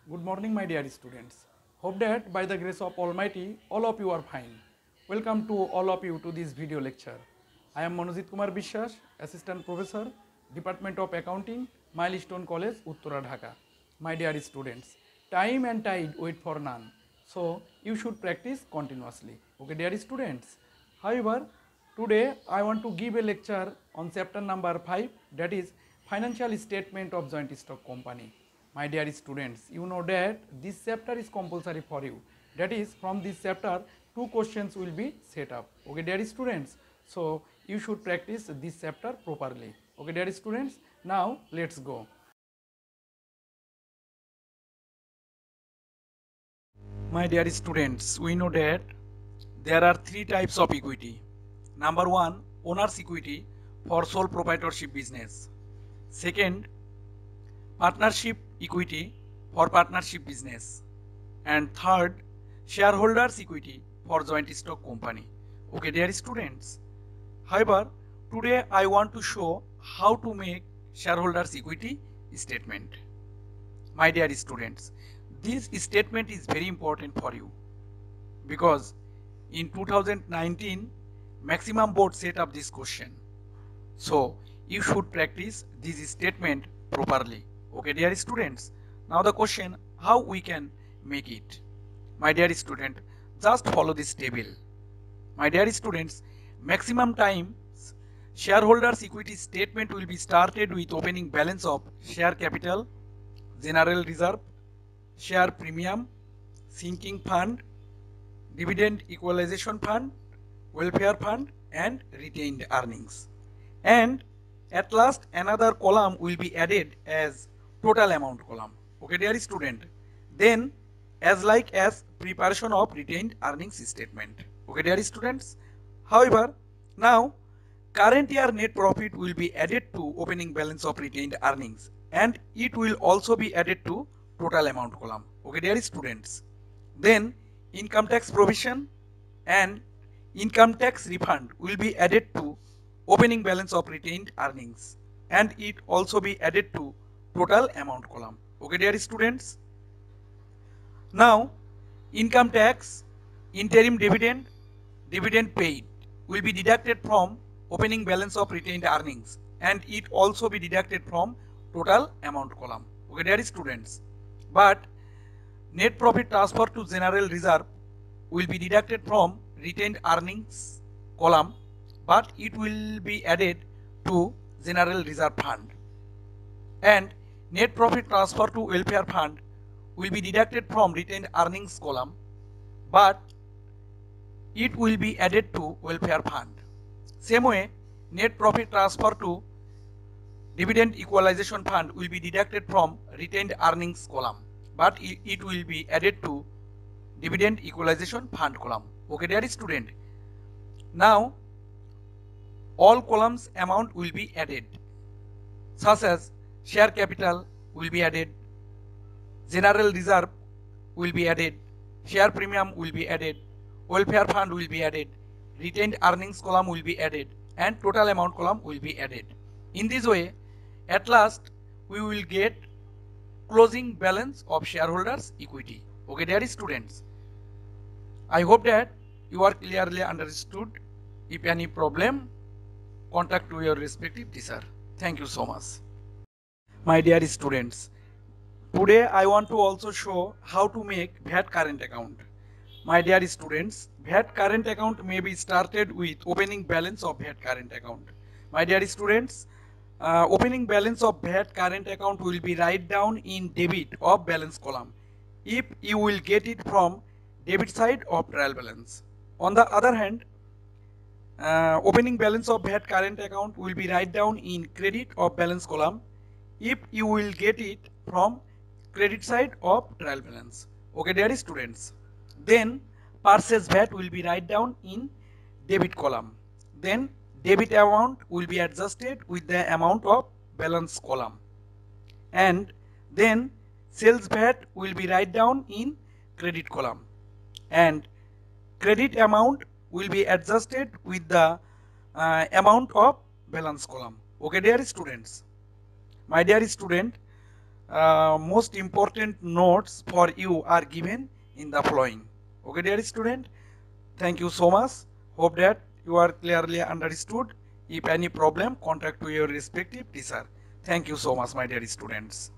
Good morning, my dear students. Hope that by the grace of Almighty, all of you are fine. Welcome to all of you to this video lecture. I am Manojit Kumar Bishwas, Assistant Professor, Department of Accounting, Milestone College, Uttara Dhaka. My dear students, time and tide wait for none. So you should practice continuously. Okay, dear students. However, today I want to give a lecture on chapter number 5, that is Financial Statement of Joint Stock Company. My dear students, you know that this chapter is compulsory for you. That is, from this chapter, 2 questions will be set up. Okay, dear students. So you should practice this chapter properly. Okay, dear students. Now let's go. My dear students, we know that there are three types of equity. Number one, owner's equity for sole proprietorship business. Second, partnership equity for partnership business. And third, shareholders equity for joint stock company. Okay, dear students. However, today I want to show how to make shareholders equity statement. My dear students, this statement is very important for you because in 2019 maximum board set up this question. So you should practice this statement properly. Okay, dear students. Now the question, how we can make it? My dear student, just follow this table. My dear students, maximum time shareholders equity statement will be started with opening balance of share capital, general reserve, share premium, sinking fund, dividend equalization fund, welfare fund, and retained earnings. And at last another column will be added as total amount column. Okay, dear student. Then as preparation of retained earnings statement. Okay, dear students. However, now current year net profit will be added to opening balance of retained earnings and it will also be added to total amount column. Okay, dear students. Then income tax provision and income tax refund will be added to opening balance of retained earnings and it also be added to total amount column. Okay, dear students. Now income tax, interim dividend, dividend paid will be deducted from opening balance of retained earnings and it also be deducted from total amount column. Okay, dear students. But net profit transfer to general reserve will be deducted from retained earnings column, but it will be added to general reserve fund. And net profit transfer to welfare fund will be deducted from retained earnings column, but it will be added to welfare fund. Same way, net profit transfer to dividend equalization fund will be deducted from retained earnings column, but it will be added to dividend equalization fund column. Okay, dear student. Now all columns amount will be added, such as share capital will be added, general reserve will be added, share premium will be added, welfare fund will be added, retained earnings column will be added, and total amount column will be added. In this way, at last we will get closing balance of shareholders equity. Okay, dear students. I hope that you are clearly understood. If any problem, contact to your respective teacher. Thank you so much. My dear students, today I want to also show how to make VAT current account. My dear students, VAT current account may be started with opening balance of VAT current account. My dear students, opening balance of VAT current account will be write down in debit of balance column if you will get it from debit side of trial balance. On the other hand, opening balance of VAT current account will be write down in credit of balance column if you will get it from credit side of trial balance. Okay, dear students. Then purchase VAT will be write down in debit column. Then debit amount will be adjusted with the amount of balance column. And then sales VAT will be write down in credit column. And credit amount will be adjusted with the amount of balance column. Okay, dear students. My dear student, most important notes for you are given in the following. Okay, dear student, thank you so much. Hope that you are clearly understood. If any problem, contact to your respective teacher. Thank you so much, my dear students.